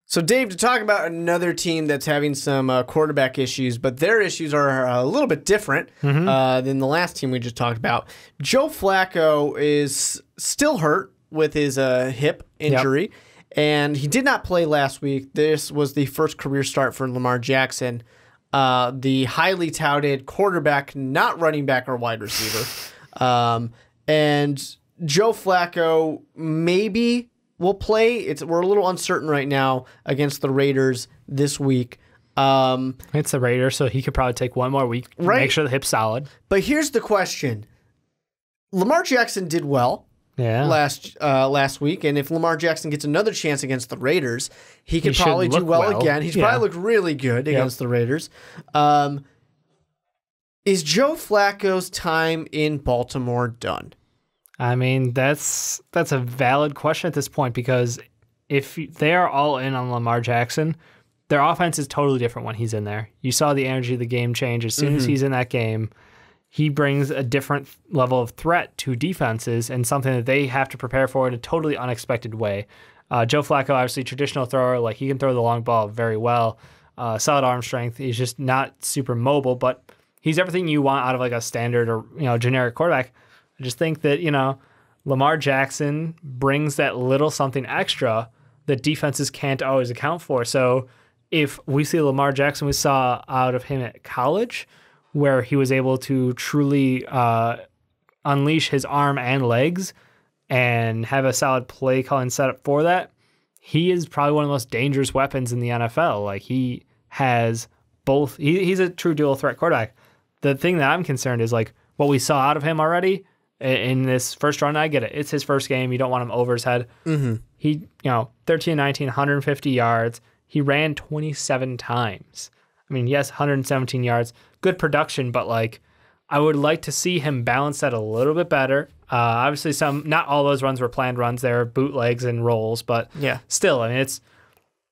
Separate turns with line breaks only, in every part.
So, Dave, to talk about another team that's having some quarterback issues, but their issues are a little bit different than the last team we just talked about. Joe Flacco is still hurt with his hip injury, and he did not play last week. This was the first career start for Lamar Jackson, the highly touted quarterback, not running back or wide receiver. And Joe Flacco maybe will play. We're a little uncertain right now against the Raiders this week.
It's the Raiders, so he could probably take one more week to make sure the hip's solid.
But here's the question. Lamar Jackson did well last week, and if Lamar Jackson gets another chance against the Raiders, he could probably do well again. He's probably looked really good against the Raiders. Is Joe Flacco's time in Baltimore done?
I mean, that's a valid question at this point, because if they are all in on Lamar Jackson, their offense is totally different when he's in there. You saw the energy of the game change. As soon as he's in that game, he brings a different level of threat to defenses and something that they have to prepare for in a totally unexpected way. Joe Flacco, obviously traditional thrower, like he can throw the long ball very well. Solid arm strength. He's just not super mobile, but he's everything you want out of like a standard or generic quarterback. I just think that, Lamar Jackson brings that little something extra that defenses can't always account for. So if we see Lamar Jackson we saw out of him at college, where he was able to truly unleash his arm and legs and have a solid play calling setup for that, he is probably one of the most dangerous weapons in the NFL. Like he has both. He's a true dual threat quarterback. The thing that I'm concerned is like what we saw out of him already in this first run. I get it. It's his first game. You don't want him over his head. He, 13-19, 150 yards. He ran 27 times. I mean, yes, 117 yards. Good production, but like I would like to see him balance that a little bit better. Obviously, not all those runs were planned runs. They were bootlegs and rolls, but still, I mean,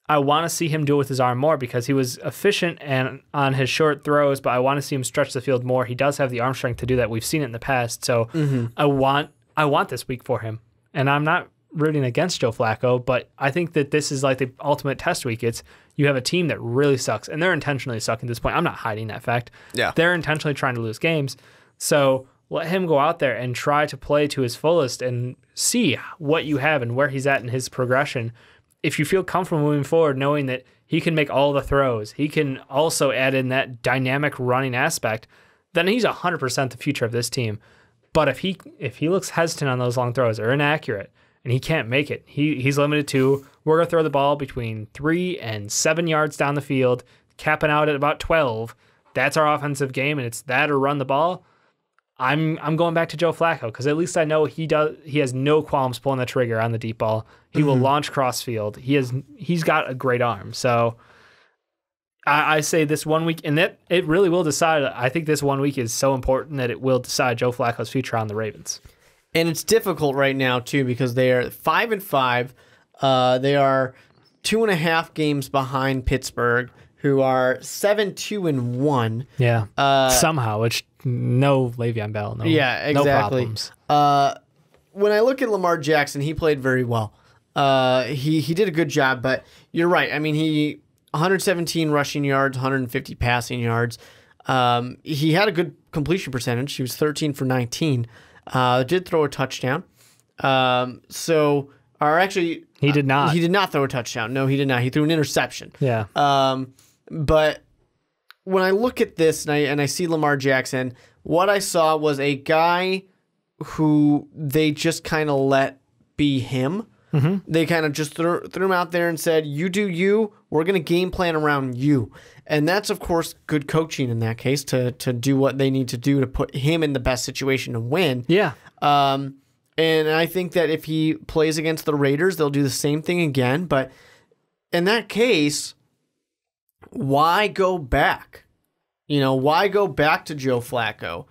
I want to see him do it with his arm more because he was efficient and on his short throws, but I want to see him stretch the field more. He does have the arm strength to do that. We've seen it in the past, so I want this week for him. And I'm not rooting against Joe Flacco, but I think that this is like the ultimate test week. You have a team that really sucks, and they're intentionally sucking at this point. I'm not hiding that fact. Yeah. They're intentionally trying to lose games. So let him go out there and try to play to his fullest and see what you have and where he's at in his progression. If you feel comfortable moving forward, knowing that he can make all the throws, he can also add in that dynamic running aspect, then he's 100% the future of this team. But if he looks hesitant on those long throws or inaccurate and he can't make it, he's limited to, we're going to throw the ball between 3 and 7 yards down the field, capping out at about 12. That's our offensive game, and it's that or run the ball. I'm going back to Joe Flacco because at least I know he has no qualms pulling the trigger on the deep ball. He will launch crossfield. He's got a great arm. So I say this 1 week, and that it really will decide. I think this 1 week is so important that it will decide Joe Flacco's future on the Ravens.
And it's difficult right now too because they are 5-5. They are 2.5 games behind Pittsburgh, who are 7-2-1.
Yeah. Somehow, which no Le'Veon Bell. No,
exactly.
No problems.
When I look at Lamar Jackson, he played very well. He did a good job, but you're right. I mean, he 117 rushing yards, 150 passing yards. He had a good completion percentage. He was 13 for 19. Did throw a touchdown. Actually,
he did not.
He did not throw a touchdown. No, he did not. He threw an interception.
Yeah.
But when I look at this and I see Lamar Jackson, what I saw was a guy who they just kind of let be him. They kind of just threw him out there and said, you do you, we're going to game plan around you. And that's, of course, good coaching in that case to do what they need to do to put him in the best situation to win.
Yeah.
And I think that if he plays against the Raiders, they'll do the same thing again. But in that case, why go back? Why go back to Joe Flacco?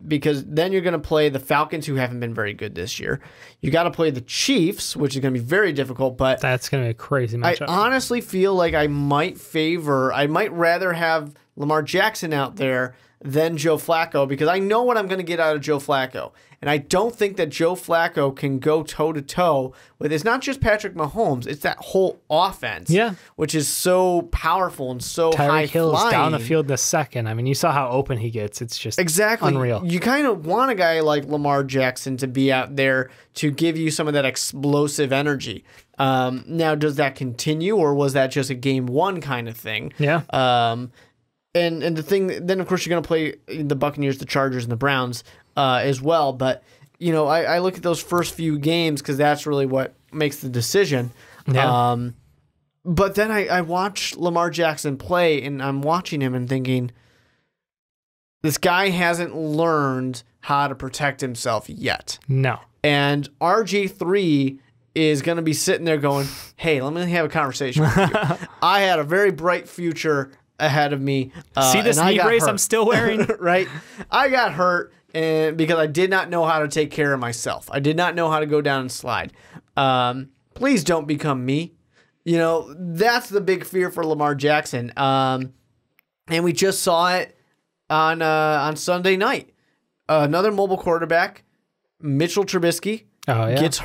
Because then you're going to play the Falcons, who haven't been very good this year. You got to play the Chiefs, which is going to be very difficult. But
that's going to be a crazy matchup.
I honestly feel like I might rather have Lamar Jackson out there than Joe Flacco because I know what I'm going to get out of Joe Flacco. And I don't think that Joe Flacco can go toe-to-toe with, it's not just Patrick Mahomes, it's that whole offense, which is so powerful and so high-flying.
Tyreek Hill's down the field in a second. I mean, you saw how open he gets. It's just unreal.
You kind of want a guy like Lamar Jackson to be out there to give you some of that explosive energy. Now, does that continue, or was that just a game one kind of thing?
Yeah.
And the thing, then of course you're going to play the Buccaneers, the Chargers, and the Browns as well. But, I look at those first few games because that's really what makes the decision.
Yeah.
But then I watch Lamar Jackson play, and I'm watching him and thinking, this guy hasn't learned how to protect himself yet.
No.
And RG3 is going to be sitting there going, hey, let me have a conversation with you. I had a very bright future ahead of me.
See this knee brace I'm still wearing?
Right? I got hurt because I did not know how to take care of myself. I did not know how to go down and slide. Please don't become me. That's the big fear for Lamar Jackson. And we just saw it on Sunday night. Another mobile quarterback, Mitchell Trubisky, gets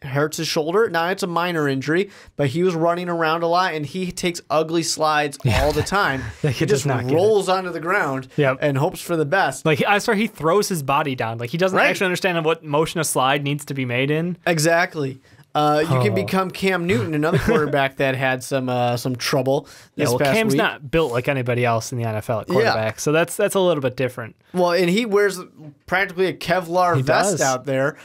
hurts his shoulder. Now, it's a minor injury, but he was running around a lot, and he takes ugly slides all the time. He just rolls onto the ground and hopes for the best.
I swear he throws his body down. He doesn't actually understand what motion a slide needs to be made in.
Exactly. You can become Cam Newton, another quarterback that had some trouble this past
Cam's
week.
not built like anybody else in the NFL at quarterback, so that's a little bit different.
Well, and he wears practically a Kevlar vest out there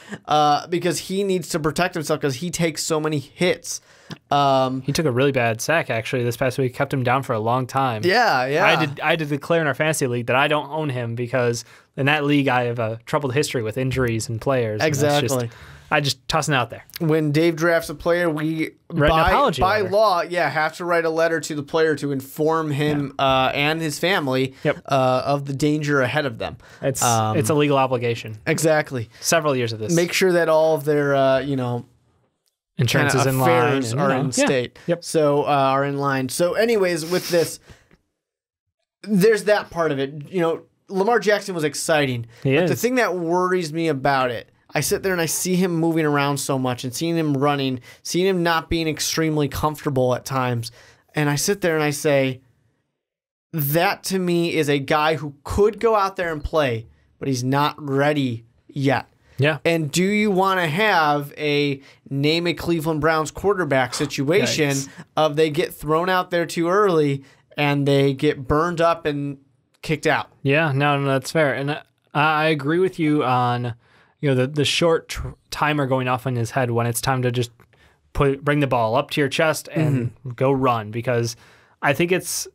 because he needs to protect himself because he takes so many hits.
He took a really bad sack, actually, this past week. Kept him down for a long time.
Yeah.
I had to declare in our fantasy league that I don't own him because in that league I have a troubled history with injuries and players.
Exactly.
I just toss it out there.
When Dave drafts a player, we by law, have to write a letter to the player to inform him and his family of the danger ahead of them.
It's a legal obligation.
Exactly.
Several years of this.
Make sure that all of their
insurance is in line,
are in state.
Yep.
So are in line. So, anyways, with this, there's that part of it. Lamar Jackson was exciting. But the thing that worries me about it, I sit there and I see him moving around so much and seeing him running, seeing him not being extremely comfortable at times. And I sit there and I say, that to me is a guy who could go out there and play, but he's not ready yet.
Yeah.
And do you want to have a name a Cleveland Browns quarterback situation of they get thrown out there too early and they get burned up and kicked out?
Yeah, no, that's fair. And I agree with you on the short timer going off in his head when it's time to just bring the ball up to your chest and go run, because I think it's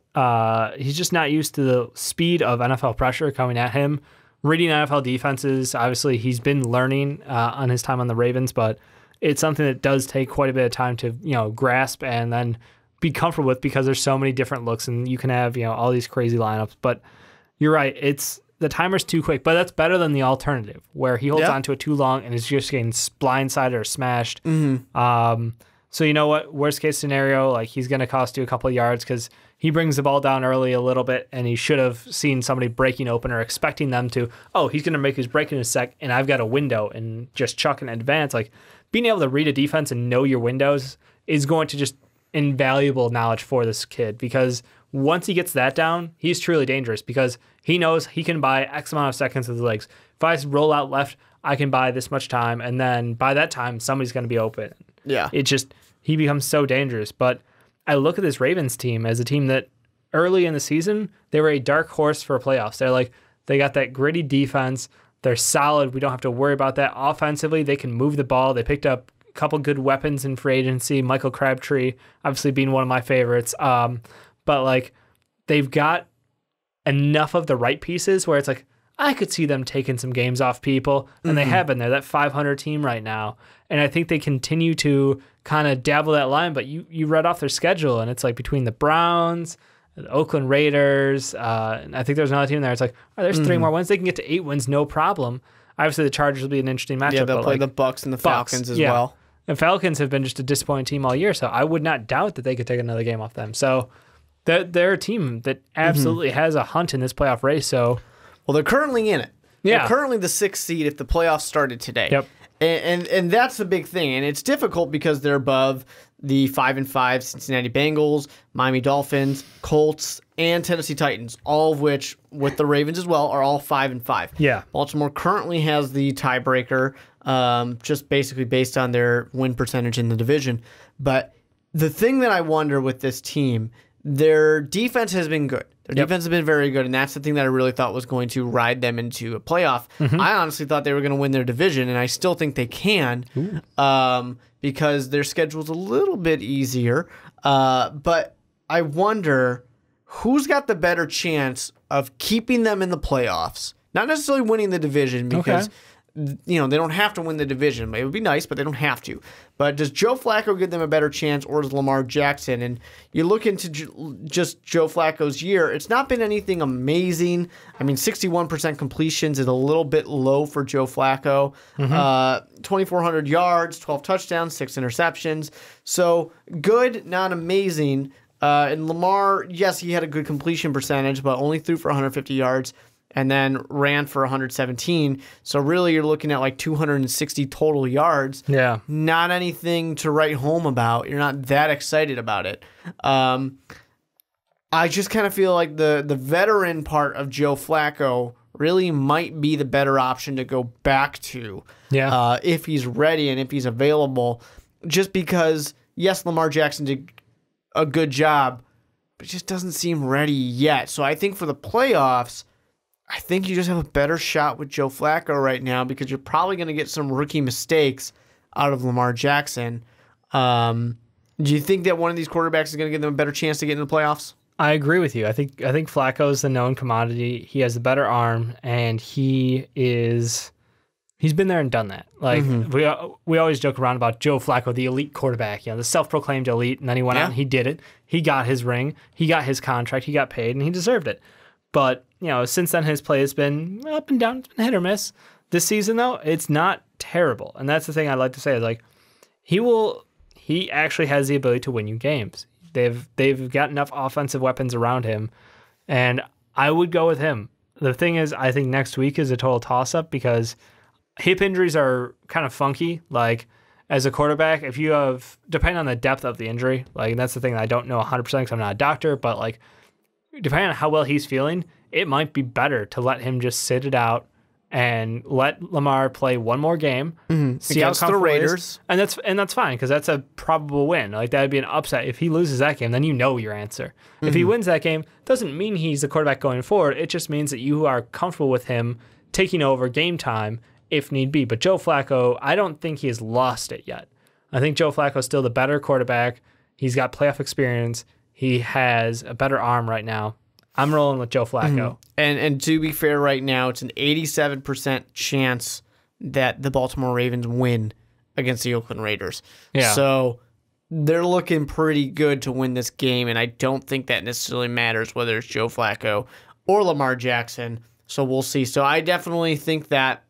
he's just not used to the speed of NFL pressure coming at him. Reading NFL defenses, obviously he's been learning on his time on the Ravens, but it's something that does take quite a bit of time to grasp and then be comfortable with, because there's so many different looks and you can have all these crazy lineups. But you're right, the timer's too quick, but that's better than the alternative where he holds on to it too long and is just getting blindsided or smashed. So you know what? Worst case scenario, he's going to cost you a couple of yards because he brings the ball down early a little bit, and he should have seen somebody breaking open or expecting them to, he's going to make his break in a sec, and I've got a window, and just chuck in advance. Being able to read a defense and know your windows is going to just invaluable knowledge for this kid, because once he gets that down, he's truly dangerous because he knows he can buy X amount of seconds with his legs. If I roll out left, I can buy this much time, and then by that time, somebody's going to be open.
Yeah.
He becomes so dangerous. But I look at this Ravens team as a team that early in the season, they were a dark horse for playoffs. They got that gritty defense. They're solid. We don't have to worry about that. Offensively, they can move the ball. They picked up a couple good weapons in free agency. Michael Crabtree, obviously being one of my favorites. But they've got enough of the right pieces where it's I could see them taking some games off people, and they have been there, that 500 team right now. And I think they continue to kind of dabble that line, but you read off their schedule, and it's between the Browns, the Oakland Raiders, and I think there's another team there. It's there's 3 more wins. They can get to 8 wins, no problem. Obviously, the Chargers will be an interesting matchup.
Yeah, they'll play the Bucs and the Falcons as well.
And Falcons have been just a disappointing team all year, so I would not doubt that they could take another game off them. So They're a team that absolutely has a hunt in this playoff race. So,
well, they're currently in it.
Yeah.
They're currently the 6th seed if the playoffs started today.
Yep.
And that's the big thing. And it's difficult because they're above the 5-5 Cincinnati Bengals, Miami Dolphins, Colts, and Tennessee Titans, all of which, with the Ravens as well, are all 5-5.
Yeah.
Baltimore currently has the tiebreaker, just basically based on their win percentage in the division. But the thing that I wonder with this team, their defense has been good. Their defense has been very good, and that's the thing that I really thought was going to ride them into a playoff. I honestly thought they were going to win their division, and I still think they can because their schedule's a little bit easier. But I wonder who's got the better chance of keeping them in the playoffs. Not necessarily winning the division because they don't have to win the division. It would be nice, but they don't have to. But does Joe Flacco give them a better chance, or does Lamar Jackson? And you look into just Joe Flacco's year, it's not been anything amazing. I mean, 61% completions is a little bit low for Joe Flacco. 2,400 yards, 12 touchdowns, 6 interceptions. So good, not amazing. And Lamar, yes, he had a good completion percentage, but only threw for 150 yards. And then ran for 117. So really you're looking at like 260 total yards.
Yeah.
Not anything to write home about. You're not that excited about it. I just kind of feel like the veteran part of Joe Flacco really might be the better option to go back to if he's ready and if he's available. Just because, yes, Lamar Jackson did a good job, but just doesn't seem ready yet. So I think for the playoffs, I think you just have a better shot with Joe Flacco right now because you're probably going to get some rookie mistakes out of Lamar Jackson. Do you think that one of these quarterbacks is going to give them a better chance to get into the playoffs?
I agree with you. I think Flacco is the known commodity. He has the better arm, and he's been there and done that. Like we always joke around about Joe Flacco, the elite quarterback, the self-proclaimed elite, and then he went out and he did it. He got his ring, he got his contract, he got paid, and he deserved it. But, since then his play has been up and down. It's been hit or miss. This season, though, it's not terrible. And that's the thing I like to say is, like, he actually has the ability to win you games. They've got enough offensive weapons around him, and I would go with him. The thing is, I think next week is a total toss-up because hip injuries are kind of funky. Like, as a quarterback, if you have, depending on the depth of the injury, like, that's the thing that I don't know 100% because I'm not a doctor, but, like, depending on how well he's feeling, it might be better to let him just sit it out and let Lamar play one more game, see
against
how
the Raiders,
is, and that's fine because that's a probable win. Like that would be an upset if he loses that game. Then you know your answer. If he wins that game, doesn't mean he's the quarterback going forward. It just means that you are comfortable with him taking over game time if need be. But Joe Flacco, I don't think he has lost it yet. I think Joe Flacco is still the better quarterback. He's got playoff experience. He has a better arm right now. I'm rolling with Joe Flacco.
And to be fair, right now, it's an 87% chance that the Baltimore Ravens win against the Oakland Raiders.
Yeah.
So they're looking pretty good to win this game, and I don't think that necessarily matters whether it's Joe Flacco or Lamar Jackson. So we'll see. So I definitely think that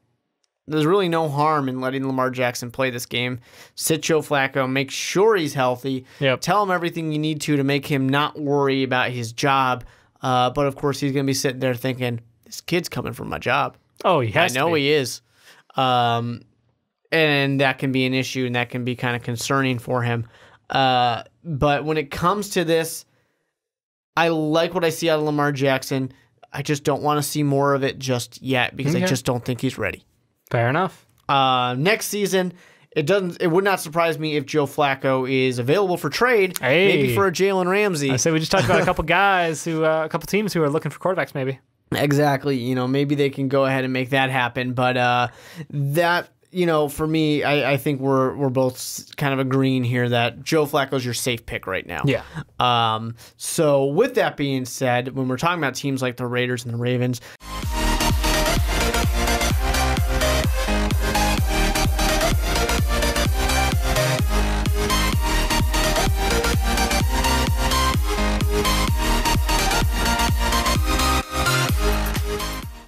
there's really no harm in letting Lamar Jackson play this game. Sit Joe Flacco, make sure he's healthy.
Yep.
Tell him everything you need to make him not worry about his job. But of course, he's going to be sitting there thinking, this kid's coming for my job.
Oh, he has
I know he is. And that can be an issue, and that can be kind of concerning for him. But when it comes to this, I like what I see out of Lamar Jackson. I just don't want to see more of it just yet because I just don't think he's ready.
Fair enough.
Next season, it would not surprise me if Joe Flacco is available for trade, maybe for a Jalen Ramsey.
I say we just talked about a couple guys a couple teams who are looking for quarterbacks, maybe.
Exactly. Maybe they can go ahead and make that happen. But that, for me, I think we're both kind of agreeing here that Joe Flacco's your safe pick right now.
Yeah.
So with that being said, when we're talking about teams like the Raiders and the Ravens,